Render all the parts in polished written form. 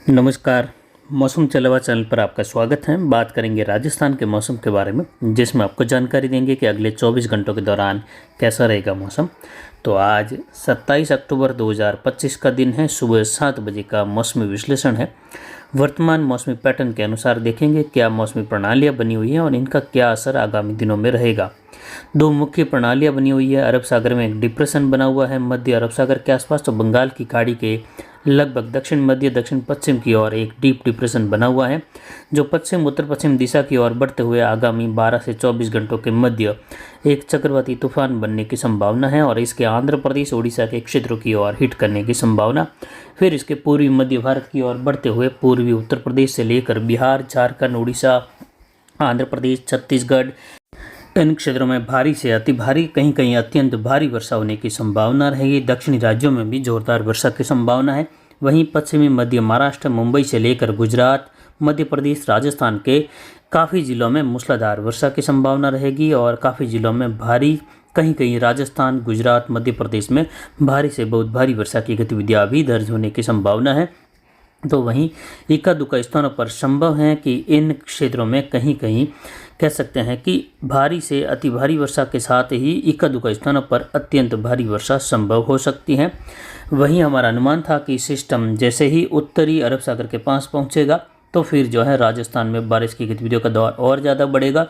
नमस्कार। मौसम चलवा चैनल पर आपका स्वागत है। बात करेंगे राजस्थान के मौसम के बारे में, जिसमें आपको जानकारी देंगे कि अगले 24 घंटों के दौरान कैसा रहेगा मौसम। तो आज 27 अक्टूबर 2025 का दिन है। सुबह 7 बजे का मौसमी विश्लेषण है। वर्तमान मौसमी पैटर्न के अनुसार देखेंगे क्या मौसमी प्रणालियाँ बनी हुई हैं और इनका क्या असर आगामी दिनों में रहेगा। दो मुख्य प्रणालियाँ बनी हुई है। अरब सागर में एक डिप्रेशन बना हुआ है मध्य अरब सागर के आसपास, तो बंगाल की खाड़ी के लगभग दक्षिण मध्य दक्षिण पश्चिम की ओर एक डीप डिप्रेशन बना हुआ है, जो पश्चिम उत्तर पश्चिम दिशा की ओर बढ़ते हुए आगामी 12 से 24 घंटों के मध्य एक चक्रवाती तूफान बनने की संभावना है और इसके आंध्र प्रदेश उड़ीसा के क्षेत्रों की ओर हिट करने की संभावना। फिर इसके पूर्वी मध्य भारत की ओर बढ़ते हुए पूर्वी उत्तर प्रदेश से लेकर बिहार, झारखंड, उड़ीसा, आंध्र प्रदेश, छत्तीसगढ़, इन क्षेत्रों में भारी से अति भारी, कहीं कहीं अत्यंत भारी वर्षा होने की संभावना रहेगी। दक्षिणी राज्यों में भी जोरदार वर्षा की संभावना है। वहीं पश्चिमी मध्य महाराष्ट्र, मुंबई से लेकर गुजरात, मध्य प्रदेश, राजस्थान के काफ़ी जिलों में मूसलाधार वर्षा की संभावना रहेगी और काफ़ी जिलों में भारी, कहीं कहीं राजस्थान, गुजरात, मध्य प्रदेश में भारी से बहुत भारी वर्षा की गतिविधियाँ भी दर्ज होने की संभावना है। तो वहीं इक्का दुक्का स्थानों पर संभव है कि इन क्षेत्रों में कहीं कहीं कह सकते हैं कि भारी से अति भारी वर्षा के साथ ही इक्का दुक्का स्थानों पर अत्यंत भारी वर्षा संभव हो सकती है। वहीं हमारा अनुमान था कि सिस्टम जैसे ही उत्तरी अरब सागर के पास पहुंचेगा तो फिर जो है राजस्थान में बारिश की गतिविधियों का दौर और ज़्यादा बढ़ेगा।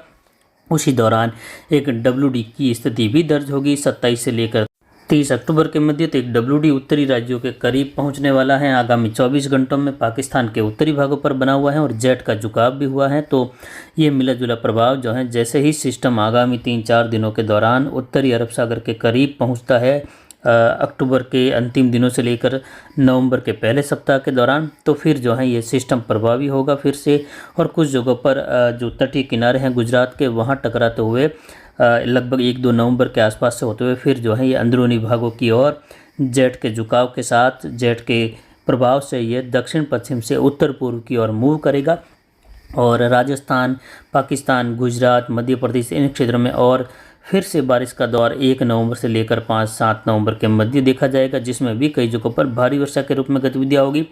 उसी दौरान एक WD की स्थिति भी दर्ज होगी 27 से लेकर 30 अक्टूबर के मध्य। तो एक WD उत्तरी राज्यों के करीब पहुंचने वाला है आगामी 24 घंटों में। पाकिस्तान के उत्तरी भागों पर बना हुआ है और जेट का झुकाव भी हुआ है। तो ये मिला जुला प्रभाव जो है, जैसे ही सिस्टम आगामी 3-4 दिनों के दौरान उत्तरी अरब सागर के करीब पहुंचता है अक्टूबर के अंतिम दिनों से लेकर नवंबर के पहले सप्ताह के दौरान, तो फिर जो है ये सिस्टम प्रभावी होगा फिर से। और कुछ जगहों पर जो तटीय किनारे हैं गुजरात के, वहाँ टकराते हुए लगभग 1-2 नवंबर के आसपास से होते हुए फिर जो है ये अंदरूनी भागों की ओर जेट के झुकाव के साथ, जेट के प्रभाव से ये दक्षिण पश्चिम से उत्तर पूर्व की ओर मूव करेगा और राजस्थान, पाकिस्तान, गुजरात, मध्य प्रदेश, इन क्षेत्रों में और फिर से बारिश का दौर 1 नवंबर से लेकर 5-7 नवंबर के मध्य देखा जाएगा, जिसमें भी कई जगहों पर भारी वर्षा के रूप में गतिविधियाँ होगी।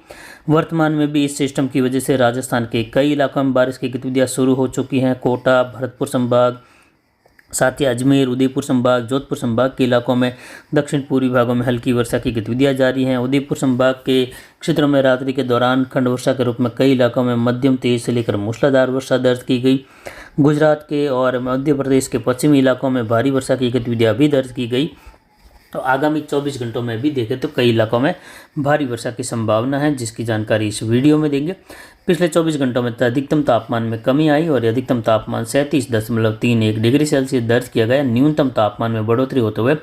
वर्तमान में भी इस सिस्टम की वजह से राजस्थान के कई इलाकों में बारिश की गतिविधियाँ शुरू हो चुकी हैं। कोटा, भरतपुर संभाग, साथ ही अजमेर, उदयपुर संभाग, जोधपुर संभाग के इलाकों में दक्षिण पूर्वी भागों में हल्की वर्षा की गतिविधियां जारी हैं। उदयपुर संभाग के क्षेत्रों में रात्रि के दौरान खंड वर्षा के रूप में कई इलाकों में मध्यम तेज से लेकर मूसलाधार वर्षा दर्ज की गई। गुजरात के और मध्य प्रदेश के पश्चिमी इलाकों में भारी वर्षा की गतिविधियाँ भी दर्ज की गई। तो आगामी 24 घंटों में भी देखें तो कई इलाकों में भारी वर्षा की संभावना है, जिसकी जानकारी इस वीडियो में देंगे। पिछले 24 घंटों में अधिकतम तापमान में कमी आई और अधिकतम तापमान 37.31 डिग्री सेल्सियस दर्ज किया गया। न्यूनतम तापमान में बढ़ोतरी होते हुए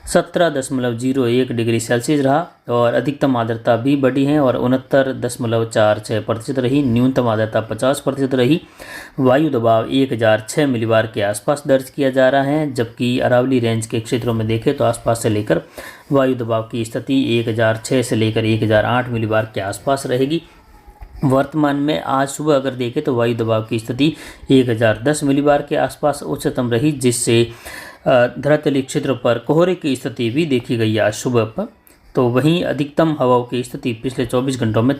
17.01 डिग्री सेल्सियस रहा और अधिकतम आर्द्रता भी बढ़ी है और 69.46% रही। न्यूनतम आर्द्रता 50% रही। वायु दबाव 1006 मिलीबार के आसपास दर्ज किया जा रहा है, जबकि अरावली रेंज के क्षेत्रों में देखें तो आसपास से लेकर वायु दबाव की स्थिति 1006 से लेकर 1008 मिलीबार के आसपास रहेगी। वर्तमान में आज सुबह अगर देखें तो वायु दबाव की स्थिति 1010 मिलीबार के आसपास उच्चतम रही, जिससे धरातलीय क्षेत्र पर कोहरे की स्थिति भी देखी गई आज सुबह पर। तो वहीं अधिकतम हवाओं की स्थिति पिछले 24 घंटों में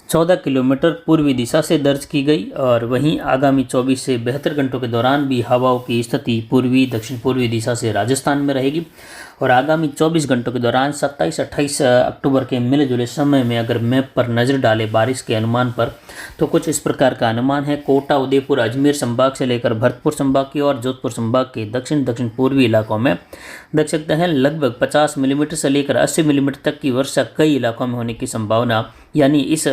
14 किलोमीटर पूर्वी दिशा से दर्ज की गई और वहीं आगामी 24 से 72 घंटों के दौरान भी हवाओं की स्थिति पूर्वी दक्षिण पूर्वी दिशा से राजस्थान में रहेगी। और आगामी 24 घंटों के दौरान 27-28 अक्टूबर के मिले जुले समय में अगर मैप पर नज़र डाले बारिश के अनुमान पर, तो कुछ इस प्रकार का अनुमान है। कोटा, उदयपुर, अजमेर संभाग से लेकर भरतपुर संभाग की और जोधपुर संभाग के दक्षिण दक्षिण पूर्वी इलाकों में देख सकते हैं लगभग 50 मिलीमीटर से लेकर 80 मिलीमीटर तक की वर्षा कई इलाकों में होने की संभावना, यानी इस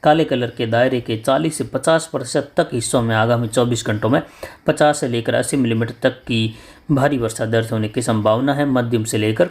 काले कलर के दायरे के 40 से 50% तक हिस्सों में आगामी 24 घंटों में 50 से लेकर 80 मिलीमीटर तक की भारी वर्षा दर्ज होने की संभावना है मध्यम से लेकर,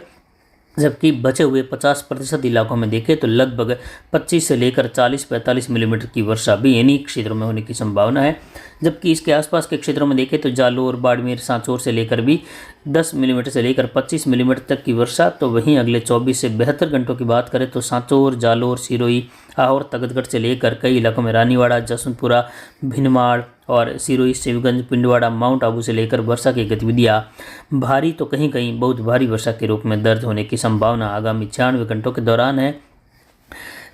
जबकि बचे हुए 50% इलाकों में देखें तो लगभग 25 से लेकर 40-45 मिलीमीटर की वर्षा भी इन्हीं क्षेत्रों में होने की संभावना है। जबकि इसके आसपास के क्षेत्रों में देखें तो जालोर, बाड़मेर, सांचौर से लेकर भी 10 मिलीमीटर से लेकर 25 मिलीमीटर तक की वर्षा। तो वहीं अगले 24 से 72 घंटों की बात करें तो सांचौर, जालोर, सिरोही, आहोर, तगतगढ़ से लेकर कई इलाकों में रानीवाड़ा, जसवंतपुरा, भिनमाड़ और सिरोही, शिवगंज, पिंडवाड़ा, माउंट आबू से लेकर वर्षा की गतिविधियाँ भारी तो कहीं कहीं बहुत भारी वर्षा के रूप में दर्ज होने की संभावना आगामी 96 घंटों के दौरान है।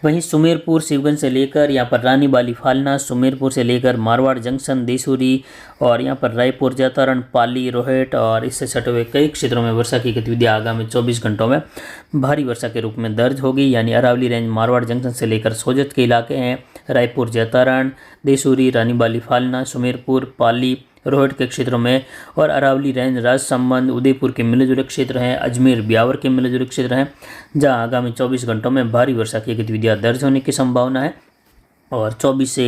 वहीं सुमेरपुर शिवगंज से लेकर यहाँ पर रानी बाली फालना, सुमेरपुर से लेकर मारवाड़ जंक्शन, देसूरी और यहाँ पर रायपुर, जैतारण, पाली, रोहट और इससे सटे हुए कई क्षेत्रों में वर्षा की गतिविधियाँ आगामी 24 घंटों में भारी वर्षा के रूप में दर्ज होगी। यानी अरावली रेंज मारवाड़ जंक्शन से लेकर सोजत के इलाके हैं, रायपुर, जैतारण, देसूरी, रानी बाली फालना, सुमेरपुर, पाली, रोहट के क्षेत्रों में और अरावली रेंज, राजसमंद, उदयपुर के मिले जुले क्षेत्र हैं, अजमेर, ब्यावर के मिले जुले क्षेत्र हैं, जहां आगामी 24 घंटों में भारी वर्षा की गतिविधियां दर्ज होने की संभावना है। और 24 से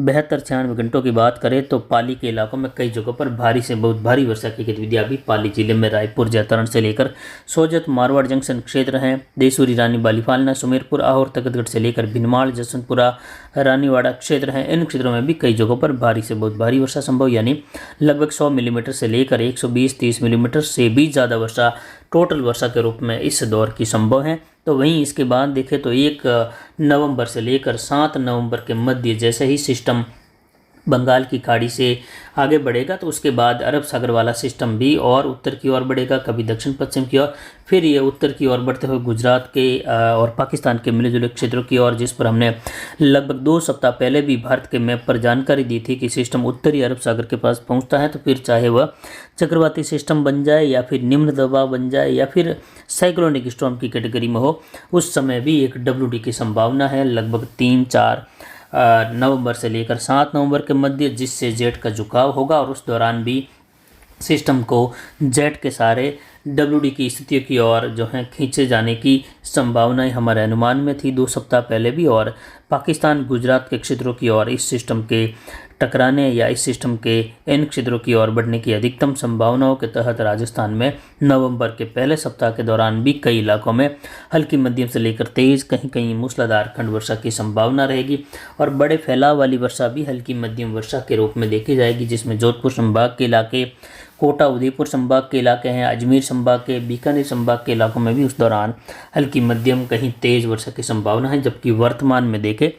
72-96 घंटों की बात करें तो पाली के इलाकों में कई जगहों पर भारी से बहुत भारी वर्षा की गतिविधियां भी पाली जिले में रायपुर, जैतारण से लेकर सोजत, मारवाड़ जंक्शन क्षेत्र हैं, देसूरी, रानी बाली फालना, सुमेरपुर, आहोर, तखतगढ़ से लेकर भिनमाल, जसवंतपुरा, रानीवाड़ा क्षेत्र हैं। इन क्षेत्रों में भी कई जगहों पर भारी से बहुत भारी वर्षा संभव, यानी लगभग 100 मिलीमीटर से लेकर 120-130 मिलीमीटर से भी ज़्यादा वर्षा टोटल वर्षा के रूप में इस दौर की संभव है। तो वहीं इसके बाद देखें तो 1 नवंबर से लेकर 7 नवंबर के मध्य जैसे ही सिस्टम बंगाल की खाड़ी से आगे बढ़ेगा तो उसके बाद अरब सागर वाला सिस्टम भी और उत्तर की ओर बढ़ेगा, कभी दक्षिण पश्चिम की ओर, फिर ये उत्तर की ओर बढ़ते हुए गुजरात के और पाकिस्तान के मिले जुले क्षेत्रों की ओर, जिस पर हमने लगभग 2 सप्ताह पहले भी भारत के मैप पर जानकारी दी थी कि सिस्टम उत्तरी अरब सागर के पास पहुंचता है तो फिर चाहे वह चक्रवाती सिस्टम बन जाए या फिर निम्न दबाव बन जाए या फिर साइक्लोनिक स्टॉर्म की कैटेगरी में हो, उस समय भी एक WD की संभावना है लगभग 3-4 नवंबर से लेकर 7 नवंबर के मध्य, जिससे जेट का झुकाव होगा और उस दौरान भी सिस्टम को जेट के सारे WD की स्थितियों की ओर जो है खींचे जाने की संभावनाएं हमारे अनुमान में थी 2 सप्ताह पहले भी। और पाकिस्तान, गुजरात के क्षेत्रों की ओर इस सिस्टम के टकराने या इस सिस्टम के इन क्षेत्रों की ओर बढ़ने की अधिकतम संभावनाओं के तहत राजस्थान में नवंबर के पहले सप्ताह के दौरान भी कई इलाकों में हल्की मध्यम से लेकर तेज, कहीं कहीं मूसलाधार खंड वर्षा की संभावना रहेगी और बड़े फैलाव वाली वर्षा भी हल्की मध्यम वर्षा के रूप में देखी जाएगी, जिसमें जोधपुर संभाग के इलाके, कोटा, उदयपुर संभाग के इलाके हैं, अजमेर संभाग के, बीकानेर संभाग के इलाकों में भी उस दौरान हल्की मध्यम कहीं तेज वर्षा की संभावना है। जबकि वर्तमान में देखें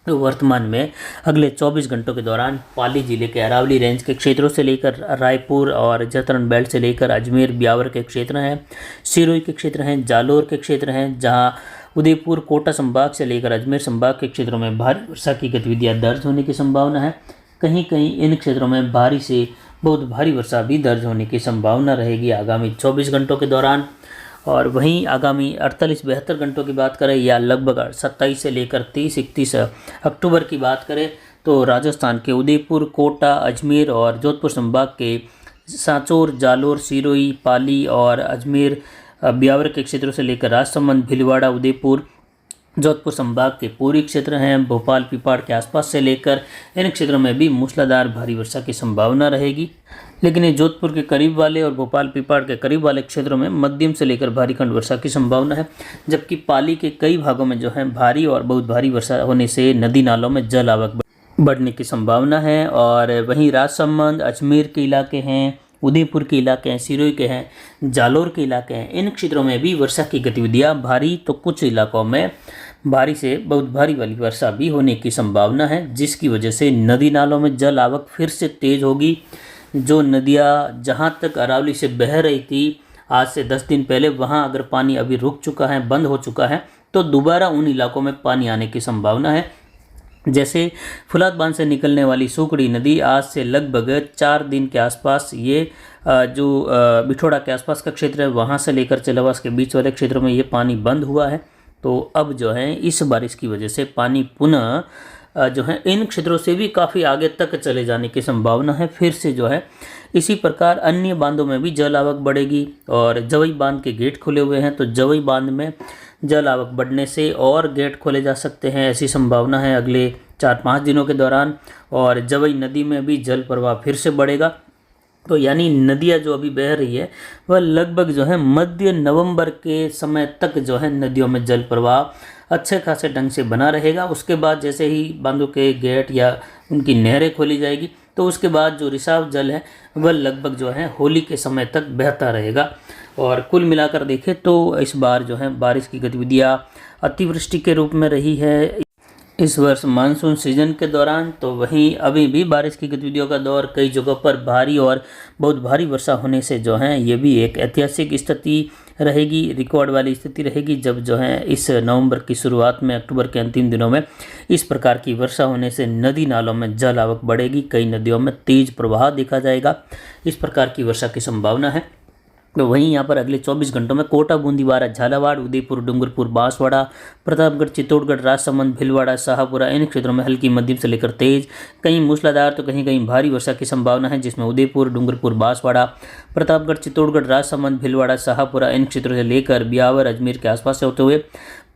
तो वर्तमान में अगले 24 घंटों के दौरान पाली जिले के अरावली रेंज के क्षेत्रों से लेकर रायपुर और जैतारण बेल्ट से लेकर अजमेर, ब्यावर के क्षेत्र हैं, सिरोही के क्षेत्र हैं, जालोर के क्षेत्र हैं, जहां उदयपुर, कोटा संभाग से लेकर अजमेर संभाग के क्षेत्रों में भारी वर्षा की गतिविधियां दर्ज होने की संभावना है। कहीं कहीं इन क्षेत्रों में भारी से बहुत भारी वर्षा भी दर्ज होने की संभावना रहेगी आगामी 24 घंटों के दौरान। और वहीं आगामी 48-72 घंटों की बात करें या लगभग 27 से लेकर 30-31 अक्टूबर की बात करें तो राजस्थान के उदयपुर, कोटा, अजमेर और जोधपुर संभाग के सांचौर, जालोर, सिरोही, पाली और अजमेर, ब्यावर के क्षेत्रों से लेकर राजसमंद, भीलवाड़ा, उदयपुर, जोधपुर संभाग के पूर्वी क्षेत्र हैं, भोपाल, पिपाड़ के आसपास से लेकर इन क्षेत्रों में भी मूसलाधार भारी वर्षा की संभावना रहेगी। लेकिन ये जोधपुर के करीब वाले और भोपाल, पिपाड़ के करीब वाले क्षेत्रों में मध्यम से लेकर भारी खंड वर्षा की संभावना है। जबकि पाली के कई भागों में जो है भारी और बहुत भारी वर्षा होने से नदी नालों में जल आवक बढ़ने की संभावना है। और वहीं राजसमंद, अजमेर के इलाके हैं, उदयपुर के इलाके हैं, सिरोही के हैं, जालोर के इलाके हैं, इन क्षेत्रों में भी वर्षा की गतिविधियां भारी तो कुछ इलाकों में भारी से बहुत भारी वाली वर्षा भी होने की संभावना है, जिसकी वजह से नदी नालों में जल आवक फिर से तेज होगी। जो नदियां जहां तक अरावली से बह रही थी आज से 10 दिन पहले, वहां अगर पानी अभी रुक चुका है, बंद हो चुका है, तो दोबारा उन इलाकों में पानी आने की संभावना है। जैसे फुलाद बांध से निकलने वाली सुकड़ी नदी आज से लगभग 4 दिन के आसपास ये जो बिठोड़ा के आसपास का क्षेत्र है वहाँ से लेकर चेलावास के बीच वाले क्षेत्रों में ये पानी बंद हुआ है। तो अब जो है इस बारिश की वजह से पानी पुनः जो है इन क्षेत्रों से भी काफ़ी आगे तक चले जाने की संभावना है। फिर से जो है इसी प्रकार अन्य बांधों में भी जल आवक बढ़ेगी और जवई बांध के गेट खुले हुए हैं, तो जवई बांध में जल आवक बढ़ने से और गेट खोले जा सकते हैं, ऐसी संभावना है अगले 4-5 दिनों के दौरान। और जवई नदी में भी जल प्रवाह फिर से बढ़ेगा। तो यानी नदियाँ जो अभी बह रही है वह लगभग जो है मध्य नवंबर के समय तक जो है नदियों में जल प्रवाह अच्छे खासे ढंग से बना रहेगा। उसके बाद जैसे ही बांधों के गेट या उनकी नहरें खोली जाएगी तो उसके बाद जो रिसाव जल है वह लगभग जो है होली के समय तक बहता रहेगा। और कुल मिलाकर देखें तो इस बार जो है बारिश की गतिविधियाँ अतिवृष्टि के रूप में रही है। इस वर्ष मानसून सीजन के दौरान तो वहीं अभी भी बारिश की गतिविधियों का दौर, कई जगहों पर भारी और बहुत भारी वर्षा होने से जो है ये भी एक ऐतिहासिक स्थिति रहेगी, रिकॉर्ड वाली स्थिति रहेगी, जब जो है इस नवंबर की शुरुआत में अक्टूबर के अंतिम दिनों में इस प्रकार की वर्षा होने से नदी नालों में जल आवक बढ़ेगी, कई नदियों में तेज प्रवाह देखा जाएगा। इस प्रकार की वर्षा की संभावना है। तो वहीं यहाँ पर अगले 24 घंटों में कोटा, बूंदीवाड़ा, झालावाड़, उदयपुर, डूंगरपुर, बांसवाड़ा, प्रतापगढ़, चित्तौड़गढ़, राजसमंद, भीलवाड़ा, शाहपुरा, इन क्षेत्रों में हल्की मध्यम से लेकर तेज, कहीं मूसलाधार तो कहीं कहीं भारी वर्षा की संभावना है, जिसमें उदयपुर, डूंगरपुर, बांसवाड़ा, प्रतापगढ़, चित्तौड़गढ़, राजसमंद, भीलवाड़ा, शाहपुरा, इन क्षेत्रों से लेकर ब्यावर, अजमेर के आसपास से होते हुए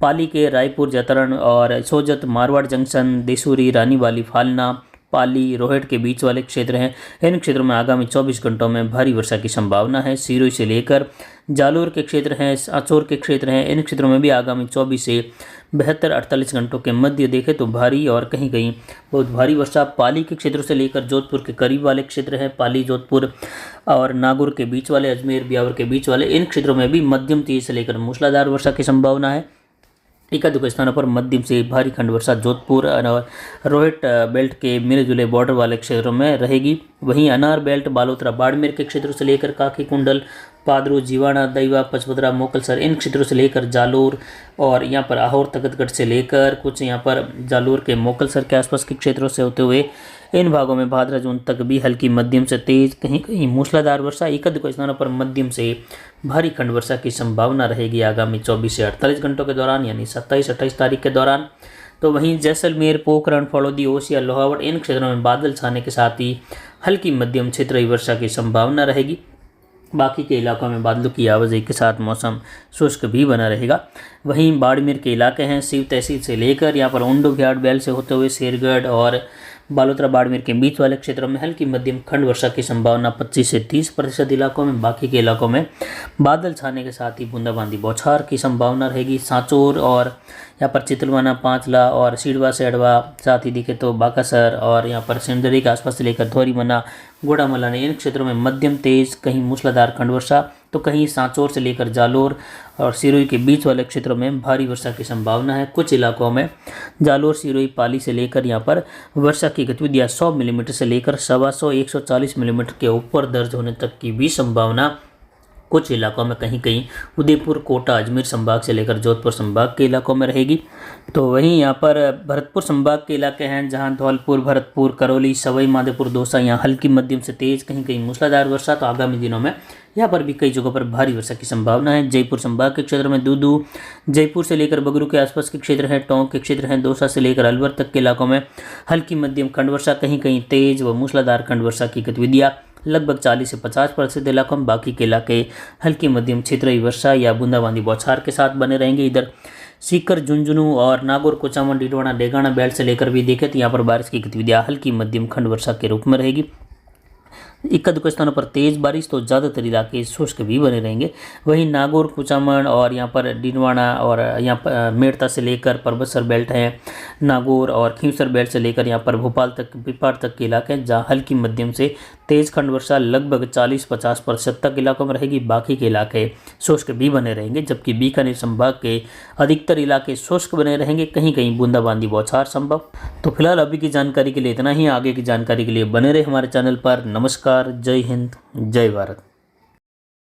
पाली के रायपुर, जतरण और सोजत, मारवाड़ जंक्शन, देसूरी, रानीवाली, फालना, पाली, रोहट के बीच वाले क्षेत्र हैं। इन क्षेत्रों में आगामी 24 घंटों में भारी वर्षा की संभावना है। सिरोही से लेकर जालोर के क्षेत्र हैं, आचौर के क्षेत्र हैं, इन क्षेत्रों में भी आगामी 24 से 72-48 घंटों के मध्य देखें तो भारी और कहीं कहीं बहुत भारी वर्षा पाली के क्षेत्रों से लेकर जोधपुर के करीब वाले क्षेत्र हैं, पाली, जोधपुर और नागौर के बीच वाले, अजमेर, ब्यावर के बीच वाले, इन क्षेत्रों में भी मध्यम तेज से लेकर मूसलाधार वर्षा की संभावना है। एकाधिक स्थानों पर मध्यम से भारी खंड वर्षा जोधपुर और रोहट बेल्ट के मिले जुले बॉर्डर वाले क्षेत्रों में रहेगी। वहीं अनार बेल्ट, बालोतरा, बाड़मेर के क्षेत्रों से लेकर काकी कुंडल, पादरू, जीवाणा, दैवा, पचपदरा, मोकलसर, इन क्षेत्रों से लेकर जालोर और यहाँ पर आहोर, तखतगढ़ से लेकर कुछ यहाँ पर जालोर के मोकलसर के आसपास के क्षेत्रों से होते हुए इन भागों में भाद्रा जून तक भी हल्की मध्यम से तेज, कहीं कहीं मूसलाधार वर्षा, एकाधिक स्थानों पर मध्यम से भारी खंड वर्षा की संभावना रहेगी आगामी 24 से 48 घंटों के दौरान, यानी 27-28 तारीख के दौरान। तो वहीं जैसलमेर, पोखरण, फलौदी, ओसिया, लोहावड़, इन क्षेत्रों में बादल छाने के साथ ही हल्की मध्यम क्षेत्रीय वर्षा की संभावना रहेगी। बाकी के इलाकों में बादलों की आवाजाही के साथ मौसम शुष्क भी बना रहेगा। वहीं बाड़मेर के इलाके हैं, शिव तहसील से लेकर यहाँ पर ओंडो घाट बैल से होते हुए शेरगढ़ और बालोतरा, बाड़मेर के बीच वाले क्षेत्रों में हल्की मध्यम खंड वर्षा की संभावना 25 से 30% इलाकों में। बाकी के इलाकों में बादल छाने के साथ ही बूंदाबांदी बौछार की संभावना रहेगी। सांचौर और यहाँ पर चितलवाना, पांचला और सीडवा, सेडवा, साथ ही दिखे तो बाकासर और यहाँ पर सिंदरी के आसपास से लेकर धौरीमना, गोड़ामलाना, इन क्षेत्रों में मध्यम तेज, कहीं मूसलाधार खंड वर्षा तो कहीं सांचौर से लेकर जालोर और सिरोही के बीच वाले क्षेत्रों में भारी वर्षा की संभावना है। कुछ इलाकों में जालोर, सिरोही, पाली से लेकर यहाँ पर वर्षा की गतिविधियाँ 100 मिलीमीटर से लेकर 125-140 मिलीमीटर के ऊपर दर्ज होने तक की भी संभावना कुछ इलाकों में, कहीं कहीं उदयपुर, कोटा, अजमेर संभाग से लेकर जोधपुर संभाग के इलाकों में रहेगी। तो वहीं यहाँ पर भरतपुर संभाग के इलाके हैं, जहाँ धौलपुर, भरतपुर, करौली, सवाई माधोपुर, दौसा, यहाँ हल्की मध्यम से तेज, कहीं कहीं मूसलाधार वर्षा। तो आगामी दिनों में यहाँ पर भी कई जगहों पर भारी वर्षा की संभावना है। जयपुर संभाग के क्षेत्र में दूदू, जयपुर से लेकर बगरू के आसपास के क्षेत्र हैं, टोंक के क्षेत्र हैं, दौसा से लेकर अलवर तक के इलाकों में हल्की मध्यम खंड वर्षा, कहीं कहीं तेज व मूसलाधार खंड वर्षा की गतिविधियाँ लगभग 40 से 50% इलाकों में। बाकी के इलाके हल्की मध्यम क्षेत्रीय वर्षा या बूंदाबांदी बौछार के साथ बने रहेंगे। इधर सीकर, झुंझुनू और नागौर, कुचामन, डीडवाना, डेगाना बेल्ट से लेकर भी देखें तो यहाँ पर बारिश की गतिविधियाँ हल्की मध्यम खंड वर्षा के रूप में रहेगी। इक्का स्थानों पर तेज बारिश तो ज़्यादातर इलाके शुष्क भी बने रहेंगे। वहीं नागौर, कुचामन और यहाँ पर डीडवाना और यहाँ पर मेड़ता से लेकर परबतसर बेल्ट है, नागौर और खींवसर बेल्ट से लेकर यहाँ पर भोपाल तक, पिपाड़ तक के इलाके हैं, जहाँ हल्की मध्यम से तेज खंड वर्षा लगभग 40-50% तक इलाकों में रहेगी। बाकी के इलाके शुष्क भी बने रहेंगे, जबकि बीकानेर संभाग के अधिकतर इलाके शुष्क बने रहेंगे, कहीं कहीं बूंदाबांदी बौछार संभव। तो फिलहाल अभी की जानकारी के लिए इतना ही। आगे की जानकारी के लिए बने रहे हमारे चैनल पर। नमस्कार, जय हिंद, जय भारत।